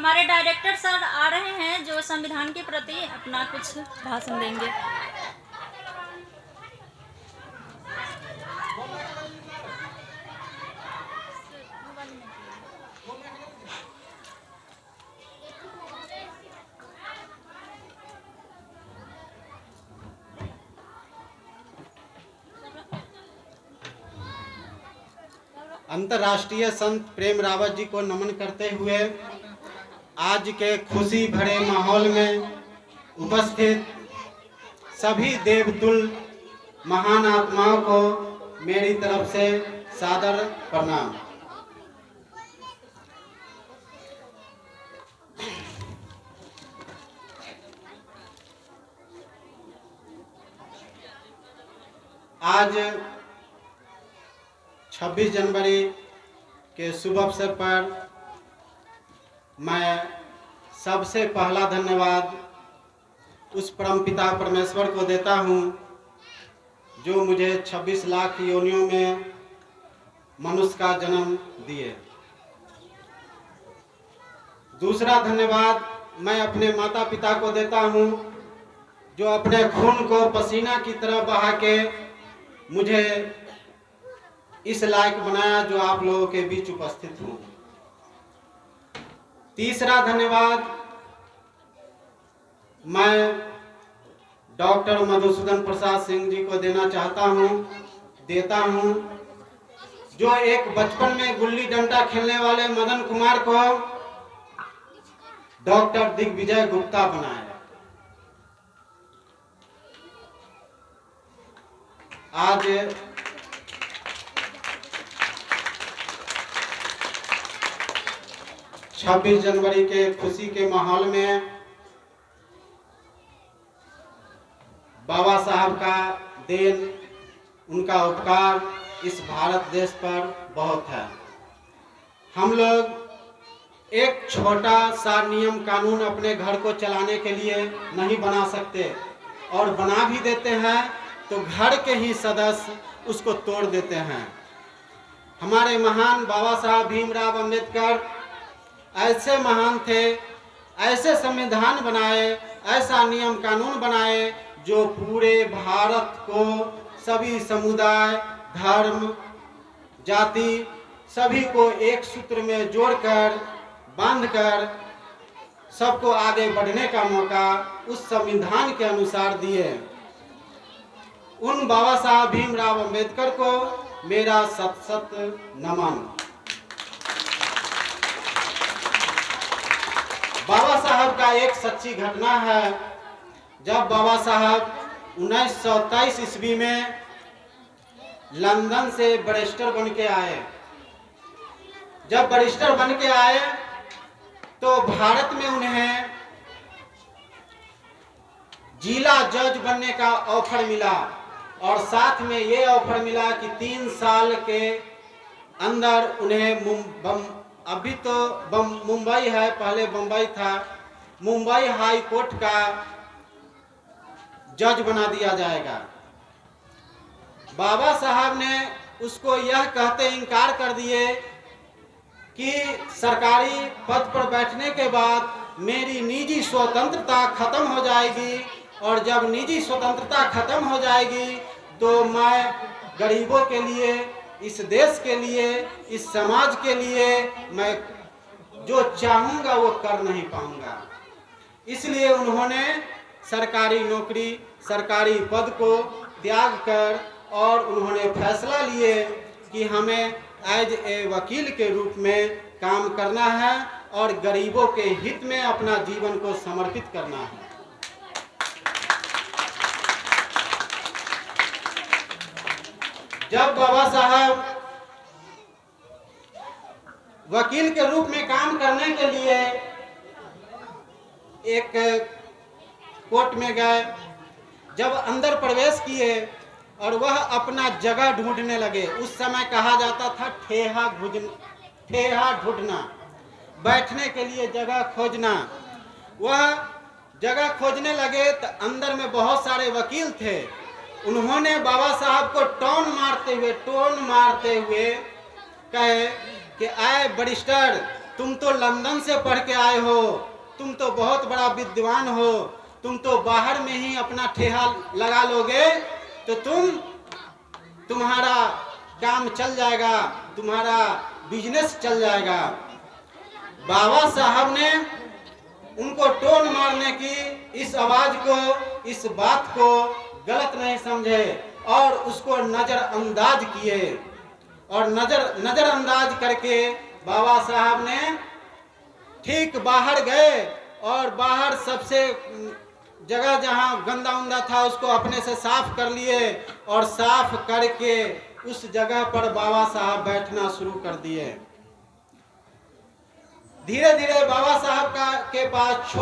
हमारे director sir आ रहे हैं जो संविधान के प्रति अपना कुछ भाषण देंगे। अंतर्राष्ट्रीय संत प्रेम रावत जी को नमन करते हुए आज के खुशी भरे माहौल में उपस्थित सभी देवतुल्य महान आत्माओं को मेरी तरफ से सादर प्रणाम। आज 26 जनवरी के शुभ अवसर पर मैं सबसे पहला धन्यवाद उस परमपिता परमेश्वर को देता हूँ जो मुझे 26 लाख योनियों में मनुष्य का जन्म दिए। दूसरा धन्यवाद मैं अपने माता पिता को देता हूँ जो अपने खून को पसीना की तरह बहा के मुझे इस लायक बनाया जो आप लोगों के बीच उपस्थित हूँ। तीसरा धन्यवाद मैं डॉक्टर मधुसूदन प्रसाद सिंह जी को देना देता हूँ जो एक बचपन में गुल्ली डंडा खेलने वाले मदन कुमार को डॉक्टर दिग्विजय गुप्ता बनाया। आज 26 जनवरी के खुशी के माहौल में बाबा साहब का देन, उनका उपकार इस भारत देश पर बहुत है। हम लोग एक छोटा सा नियम कानून अपने घर को चलाने के लिए नहीं बना सकते और बना भी देते हैं तो घर के ही सदस्य उसको तोड़ देते हैं। हमारे महान बाबा साहब भीमराव अंबेडकर ऐसे महान थे, ऐसे संविधान बनाए, ऐसा नियम कानून बनाए जो पूरे भारत को सभी समुदाय, धर्म, जाति सभी को एक सूत्र में जोड़कर, बांधकर सबको आगे बढ़ने का मौका उस संविधान के अनुसार दिए। उन बाबा साहब भीमराव अंबेडकर को मेरा सत सत नमन। बाबा साहब का एक सच्ची घटना है। जब बाबा साहब 1923 ईस्वी में लंदन से बैरिस्टर बन के आए, जब बैरिस्टर बन के आए तो भारत में उन्हें जिला जज बनने का ऑफर मिला और साथ में ये ऑफर मिला कि 3 साल के अंदर उन्हें अभी तो मुंबई है, पहले बम्बई था, मुंबई हाई कोर्ट का जज बना दिया जाएगा। बाबा साहब ने उसको यह कहते इनकार कर दिए कि सरकारी पद पर बैठने के बाद मेरी निजी स्वतंत्रता खत्म हो जाएगी और जब निजी स्वतंत्रता खत्म हो जाएगी तो मैं गरीबों के लिए, इस देश के लिए, इस समाज के लिए मैं जो चाहूँगा वो कर नहीं पाऊँगा। इसलिए उन्होंने सरकारी नौकरी, सरकारी पद को त्याग कर और उन्होंने फैसला लिए कि हमें एज ए वकील के रूप में काम करना है और गरीबों के हित में अपना जीवन को समर्पित करना है। जब बाबा साहब वकील के रूप में काम करने के लिए एक कोर्ट में गए, जब अंदर प्रवेश किए और वह अपना जगह ढूंढने लगे, उस समय कहा जाता था ठेहा ढूंढना, बैठने के लिए जगह खोजना। वह जगह खोजने लगे तो अंदर में बहुत सारे वकील थे। उन्होंने बाबा साहब को टोन मारते हुए कहे कि आए बैरिस्टर, तुम तो लंदन से पढ़ के आए हो, तुम तो बहुत बड़ा विद्वान हो, तुम तो बाहर में ही अपना ठेहा लगा लोगे तो तुम्हारा काम चल जाएगा, तुम्हारा बिजनेस चल जाएगा। बाबा साहब ने उनको टोन मारने की इस आवाज को, इस बात को गलत नहीं समझे और उसको नजरअंदाज किए। और नजरअंदाज करके बाबा साहब ने ठीक बाहर गए और बाहर सबसे जगह जहां गंदा उंदा था उसको अपने से साफ कर लिए और साफ करके उस जगह पर बाबा साहब बैठना शुरू कर दिए। धीरे धीरे बाबा साहब के पास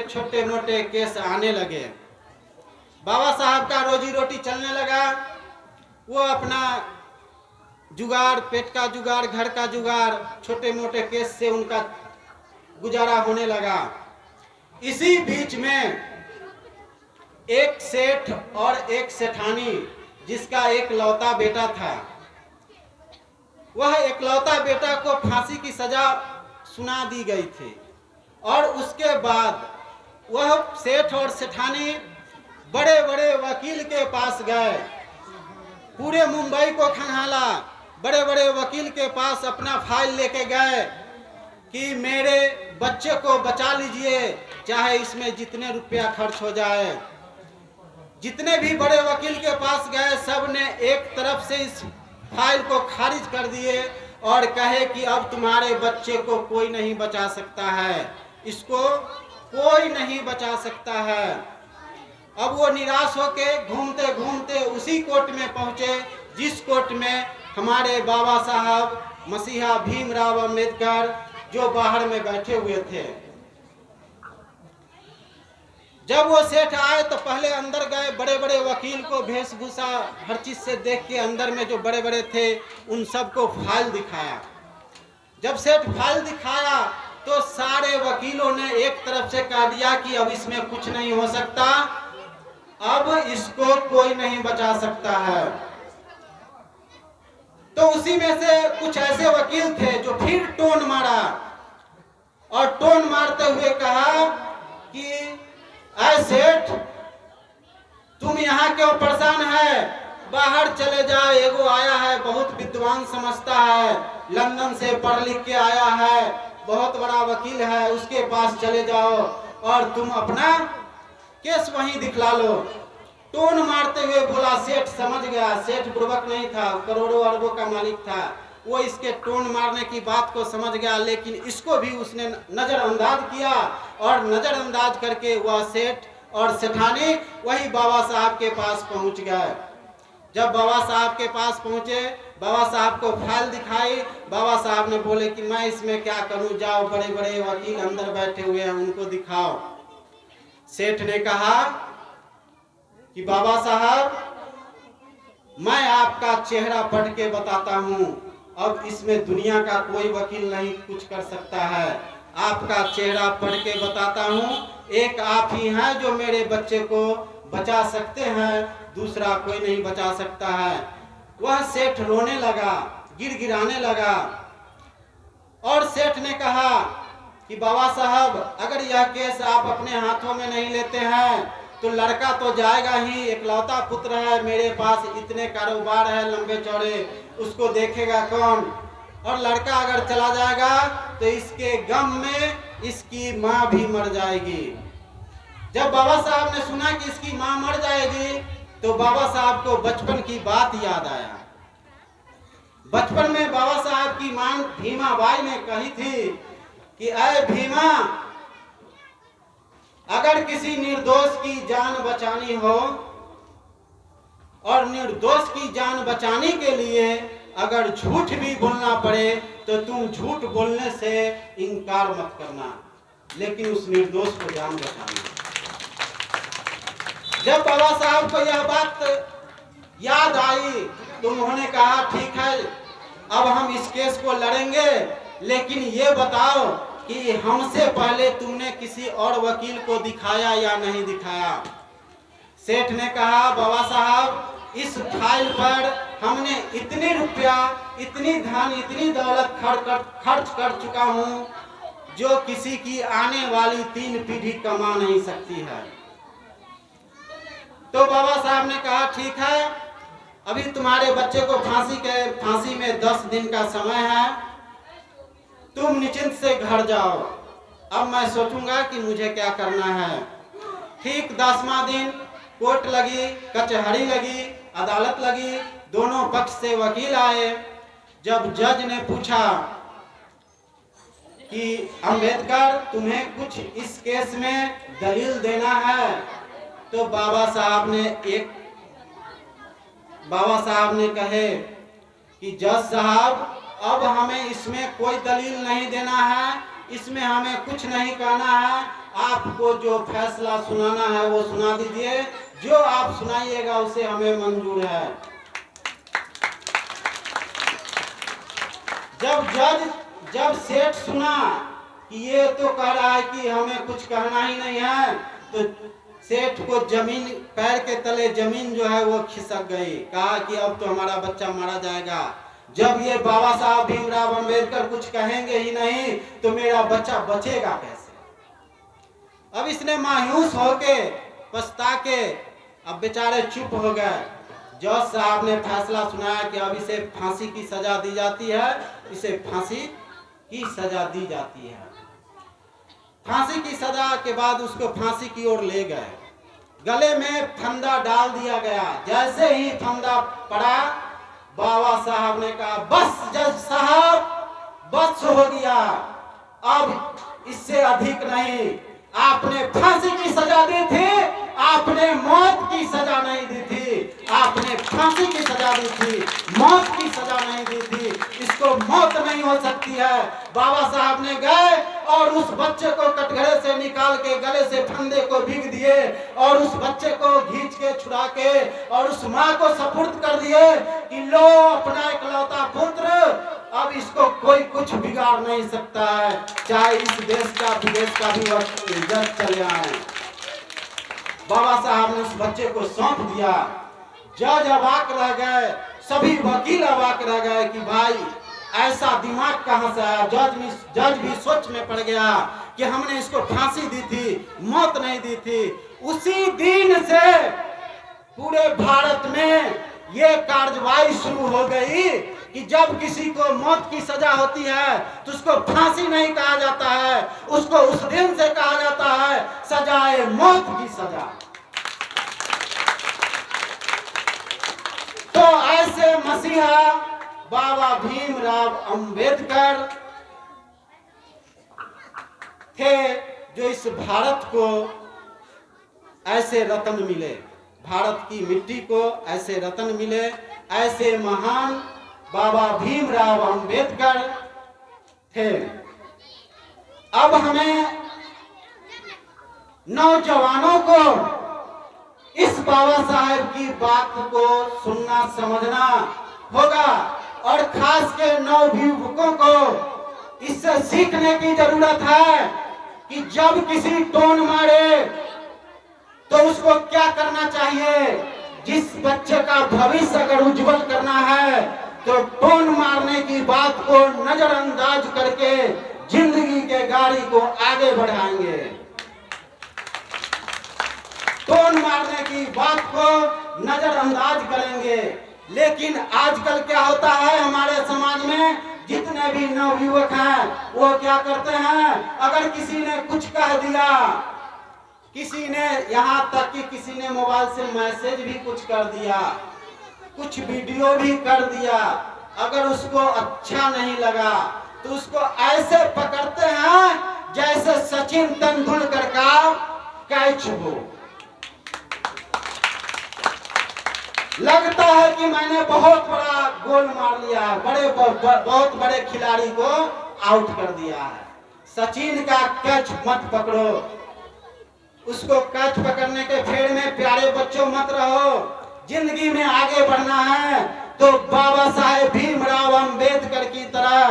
छोटे मोटे केस आने लगे। बाबा साहब का रोजी रोटी चलने लगा। वो अपना जुगाड़, पेट का जुगाड़, घर का जुगाड़, छोटे मोटे केस से उनका गुजारा होने लगा। इसी बीच में एक सेठ और एक सेठानी जिसका एक लौता बेटा था, वह एकलौता बेटा को फांसी की सजा सुना दी गई थी। और उसके बाद वह सेठ और सेठानी बड़े बड़े वकील के पास गए, पूरे मुंबई को खंगाला, बड़े बड़े वकील के पास अपना फाइल लेके गए कि मेरे बच्चे को बचा लीजिए, चाहे इसमें जितने रुपया खर्च हो जाए। जितने भी बड़े वकील के पास गए सब ने एक तरफ से इस फाइल को खारिज कर दिए और कहे कि अब तुम्हारे बच्चे को कोई नहीं बचा सकता है, इसको कोई नहीं बचा सकता है। अब वो निराश होके घूमते घूमते उसी कोर्ट में पहुंचे जिस कोर्ट में हमारे बाबा साहब मसीहा भीमराव अंबेडकर जो बाहर में बैठे हुए थे। जब वो सेठ आए तो पहले अंदर गए, बड़े बड़े वकील को वेशभूषा हर चीज से देख के अंदर में जो बड़े बड़े थे उन सबको फाइल दिखाया। जब सेठ फाइल दिखाया तो सारे वकीलों ने एक तरफ से कह दिया कि अब इसमें कुछ नहीं हो सकता, अब इसको कोई नहीं बचा सकता है। तो उसी में से कुछ ऐसे वकील थे जो फिर टोन मारा और टोन मारते हुए कहा कि ऐ सेठ, तुम यहाँ क्यों परेशान है, बाहर चले जाओ, एगो आया है बहुत विद्वान समझता है, लंदन से पढ़ लिख के आया है, बहुत बड़ा वकील है, उसके पास चले जाओ और तुम अपना केस वहीं दिखला लो। टोन मारते हुए बोला। सेठ समझ गया, सेठ बुर्बक नहीं था, करोड़ों अरबों का मालिक था, वो इसके टोन मारने की बात को समझ गया, लेकिन इसको भी उसने नजरअंदाज किया और नजरअंदाज करके वह सेठ और सेठानी वही बाबा साहब के पास पहुंच गए। जब बाबा साहब के पास पहुंचे, बाबा साहब को फाइल दिखाई, बाबा साहब ने बोले कि मैं इसमें क्या करूं, जाओ बड़े बड़े वकील अंदर बैठे हुए हैं उनको दिखाओ। सेठ ने कहा कि बाबा साहब, मैं आपका चेहरा पढ़ के बताता हूं, अब इसमें दुनिया का कोई वकील नहीं कुछ कर सकता है, आपका चेहरा पढ़ के बताता हूं, एक आप ही हैं जो मेरे बच्चे को बचा सकते हैं, दूसरा कोई नहीं बचा सकता है। वह सेठ रोने लगा, गिड़गिड़ाने लगा और सेठ ने कहा कि बाबा साहब, अगर यह केस आप अपने हाथों में नहीं लेते हैं तो लड़का तो जाएगा ही, एकलौता पुत्र है मेरे पास, इतने कारोबार है लंबे चौड़े, उसको देखेगा कौन, और लड़का अगर चला जाएगा तो इसके गम में इसकी माँ भी मर जाएगी। जब बाबा साहब ने सुना कि इसकी माँ मर जाएगी तो बाबा साहब को बचपन की बात याद आया। बचपन में बाबा साहब की मां भीमा बाई ने कही थी कि अय भीमा, अगर किसी निर्दोष की जान बचानी हो और निर्दोष की जान बचाने के लिए अगर झूठ भी बोलना पड़े तो तुम झूठ बोलने से इनकार मत करना, लेकिन उस निर्दोष को जान बचाना। जब बाबा साहब को यह बात याद आई तो उन्होंने कहा ठीक है, अब हम इस केस को लड़ेंगे, लेकिन ये बताओ कि हमसे पहले तुमने किसी और वकील को दिखाया या नहीं दिखाया। सेठ ने कहा बाबा साहब, इस फाइल पर हमने इतने रुपया इतनी धन इतनी दौलत खर्च कर चुका हूँ जो किसी की आने वाली 3 पीढ़ी कमा नहीं सकती है। तो बाबा साहब ने कहा ठीक है, अभी तुम्हारे बच्चे को फांसी में 10 दिन का समय है, तुम निश्चिंत से घर जाओ, अब मैं सोचूंगा कि मुझे क्या करना है। ठीक 10वां दिन कोर्ट लगी, कचहरी लगी, अदालत लगी, दोनों पक्ष से वकील आए। जब जज ने पूछा कि अंबेडकर तुम्हें कुछ इस केस में दलील देना है, तो बाबा साहब ने कहे कि जज साहब अब हमें इसमें कोई दलील नहीं देना है, इसमें हमें कुछ नहीं कहना है, आपको जो फैसला सुनाना है वो सुना दीजिए, जो आप सुनाइएगा उसे हमें मंजूर है। जब सेठ सुना कि ये तो कह रहा है कि हमें कुछ कहना ही नहीं है, तो सेठ को जमीन, पैर के तले जमीन जो है वो खिसक गई। कहा कि अब तो हमारा बच्चा मारा जाएगा। जब ये बाबा साहब भीमराव अंबेडकर कुछ कहेंगे ही नहीं तो मेरा बच्चा बचेगा कैसे। अब इसने मायूस होके पछता के अब बेचारे चुप हो गए। जज साहब ने फैसला सुनाया कि अब इसे फांसी की सजा दी जाती है, इसे फांसी की सजा दी जाती है। फांसी की सजा के बाद उसको फांसी की ओर ले गए, गले में फंदा डाल दिया गया। जैसे ही फंदा पड़ा, बाबा साहब ने कहा बस जज साहब, बस हो गया, अब इससे अधिक नहीं। आपने फांसी की सजा दी थी, आपने मौत की सजा नहीं दी थी। आपने फांसी की सजा दी थी, मौत की सजा नहीं दी थी, इसको मौत नहीं हो सकती है। बाबा साहब ने गए और उस बच्चे को कटघरे से निकाल के गले से फंदे को भीग दिए और उस बच्चे को खींच के छुड़ा के और उस माँ को सुपुर्द कर दिए कि लो अपना इकलौता पुत्र, अब इसको कोई कुछ बिगाड़ नहीं सकता है, चाहे इस देश का विदेश का भी वक्त जज चले आए। बाबा साहब ने उस बच्चे को सौंप दिया। जज अवाक रह गए, सभी वकील अवाक रह गए कि भाई ऐसा दिमाग कहां से आया। जज भी सोच में पड़ गया कि हमने इसको फांसी दी थी, मौत नहीं दी थी। उसी दिन से पूरे भारत में ये कार्रवाई शुरू हो गई कि जब किसी को मौत की सजा होती है तो उसको फांसी नहीं कहा जाता है, उसको उस दिन से कहा जाता है सजाए मौत की सजा। तो ऐसे मसीहा बाबा भीमराव अंबेडकर थे जो इस भारत को ऐसे रत्न मिले, भारत की मिट्टी को ऐसे रत्न मिले। ऐसे महान बाबा भीमराव अंबेडकर थे। अब हमें नौजवानों को इस बाबा साहेब की बात को सुनना समझना होगा और खास के नवयुवकों को इससे सीखने की जरूरत है कि जब किसी टोन मारे तो उसको क्या करना चाहिए। जिस बच्चे का भविष्य अगर उज्जवल करना है तो टोन मारने की बात को नजरअंदाज करके जिंदगी के गाड़ी को आगे बढ़ाएंगे। टोन मारने की बात को नजरअंदाज करेंगे। लेकिन आजकल क्या होता है हमारे समाज में, जितने भी नवयुवक हैं वो क्या करते हैं, अगर किसी ने कुछ कह दिया, किसी ने यहाँ तक कि किसी ने मोबाइल से मैसेज भी कुछ कर दिया, कुछ वीडियो भी कर दिया, अगर उसको अच्छा नहीं लगा तो उसको ऐसे पकड़ते हैं जैसे सचिन तेंदुलकर का कैच हो। लगता है कि मैंने बहुत बड़ा गोल मार लिया है, बहुत बड़े खिलाड़ी को आउट कर दिया है। सचिन का कैच मत पकड़ो, उसको कैच पकड़ने के फेर में प्यारे बच्चों मत रहो। जिंदगी में आगे बढ़ना है तो बाबा साहेब भीमराव अंबेडकर की तरह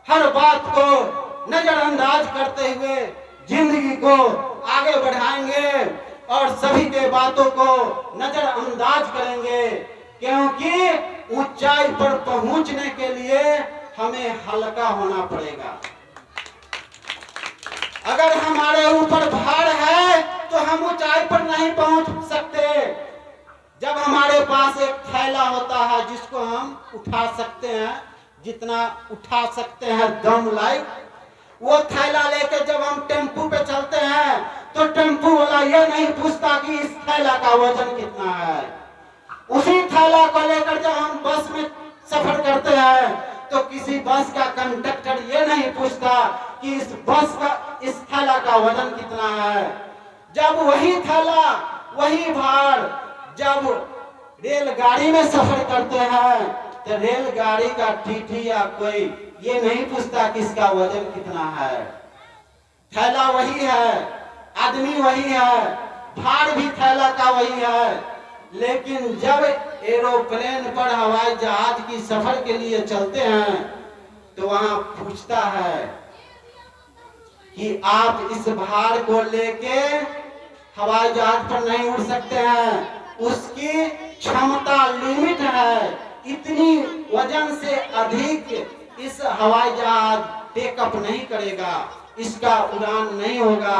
हर बात को नजरअंदाज करते हुए जिंदगी को आगे बढ़ाएंगे और सभी के बातों को नजरअंदाज करेंगे, क्योंकि ऊंचाई पर पहुंचने के लिए हमें हल्का होना पड़ेगा। अगर हमारे ऊपर भार है तो हम ऊंचाई पर नहीं पहुंच सकते। जब हमारे पास एक थैला होता है जिसको हम उठा सकते हैं, जितना उठा सकते हैं दम लायक, वो थैला लेके जब हम टेम्पू पे चलते हैं तो टेम्पू वाला ये नहीं पूछता कि इस थैला का वजन कितना है। उसी थैला को लेकर जब हम बस में सफर करते हैं तो किसी बस का कंडक्टर ये नहीं पूछता कि इस बस का इस थैला का वजन कितना है। जब वही थैला वही भार जब रेलगाड़ी में सफर करते हैं तो रेलगाड़ी का टीटी या कोई ये नहीं पूछता कि इसका वजन कितना है। थैला वही है, आदमी वही है, भार भी थैला का वही है। लेकिन जब एरोप्लेन पर हवाई जहाज की सफर के लिए चलते हैं तो वहां पूछता है कि आप इस भार को लेके हवाई जहाज पर नहीं उड़ सकते हैं, उसकी क्षमता लिमिट है, इतनी वजन से अधिक इस हवाई जहाज टेकअप नहीं करेगा, इसका उड़ान नहीं होगा,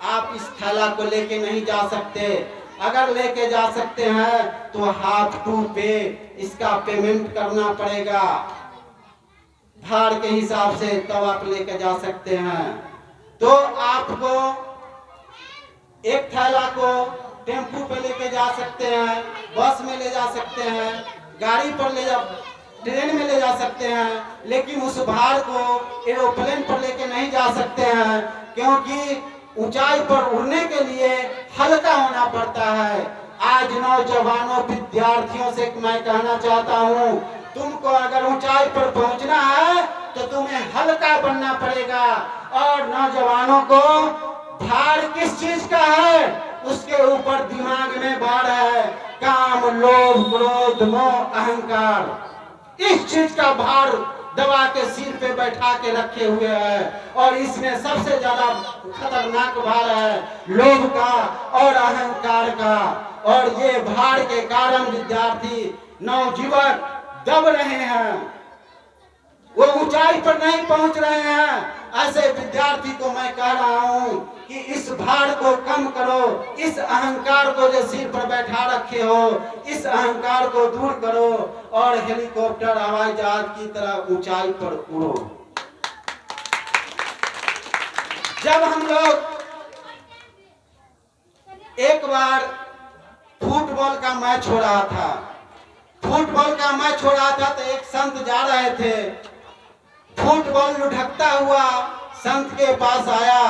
आप इस थैला को लेके नहीं जा सकते। अगर लेके जा सकते हैं तो हाथ टू पे इसका पेमेंट करना पड़ेगा भार के हिसाब से, तब आप लेके जा सकते हैं। तो आपको एक थैला को टेम्पू पे लेके जा सकते हैं, बस में ले जा सकते हैं, गाड़ी पर ले जा ट्रेन में ले जा सकते हैं, लेकिन उस भार को एरोप्लेन पर लेके नहीं जा सकते हैं, क्योंकि ऊंचाई पर उड़ने के लिए हल्का होना पड़ता है। आज नौजवानों विद्यार्थियों से मैं कहना चाहता हूँ, तुमको अगर ऊंचाई पर पहुंचना है तो तुम्हें हल्का बनना पड़ेगा। और नौजवानों को भार किस चीज का है, उसके ऊपर दिमाग में भार है, काम, लोभ, क्रोध, मोह, अहंकार, इस चीज का भार दबा के सिर पे बैठा के रखे हुए हैं। और इसमें सबसे ज्यादा खतरनाक भार है लोभ का और अहंकार का। और ये भार के कारण विद्यार्थी नवयुवक दब रहे हैं, वो ऊंचाई पर नहीं पहुंच रहे हैं। ऐसे विद्यार्थी को मैं कह रहा हूं कि इस भार को कम करो, इस अहंकार को जो सिर पर बैठा रखे हो, इस अहंकार को दूर करो और हेलीकॉप्टर, हवाई जहाज की तरह ऊंचाई पर उड़ो। जब हम लोग एक बार फुटबॉल का मैच हो रहा था, फुटबॉल का मैच हो रहा था तो एक संत जा रहे थे, फुटबॉल लुढ़कता हुआ संत के पास आया